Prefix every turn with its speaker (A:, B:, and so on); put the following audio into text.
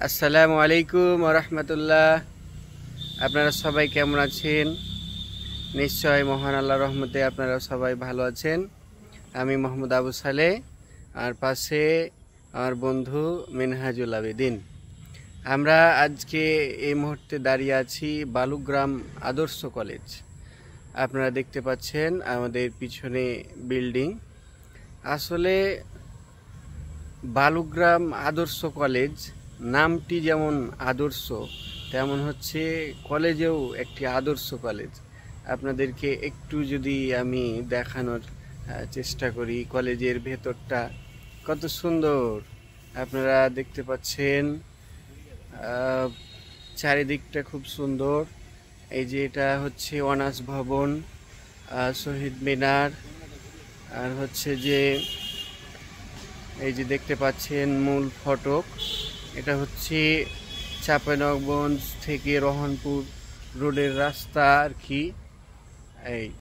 A: আসসালামু আলাইকুম ওয়া রাহমাতুল্লাহ। আপনারা সবাই কেমন আছেন? নিশ্চয় মহান আল্লাহর রহমতে আপনারা সবাই ভালো আছেন। আমি মোহাম্মদ আবু সালে, আর পাশে আমার বন্ধু মিনহাজুল আবেদিন। আমরা আজকে এই মুহূর্তে দাঁড়িয়ে আছি বালুগ্রাম আদর্শ কলেজ। আপনারা দেখতে পাচ্ছেন আমাদের পিছনে বিল্ডিং। আসলে বালুগ্রাম আদর্শ কলেজ নামটি যেমন আদর্শ, তেমন হচ্ছে কলেজেও একটি আদর্শ কলেজ। আপনাদেরকে একটু যদি আমি দেখানোর চেষ্টা করি, কলেজের ভেতরটা কত সুন্দর আপনারা দেখতে পাচ্ছেন। চারিদিকটা খুব সুন্দর। এই যে এটা হচ্ছে অনার্স ভবন, শহীদ মিনার, আর হচ্ছে যে এই যে দেখতে পাচ্ছেন মূল ফটক। এটা হচ্ছে চাঁপাইনবাবগঞ্জ থেকে রহনপুর রোডের রাস্তা আর কি। এই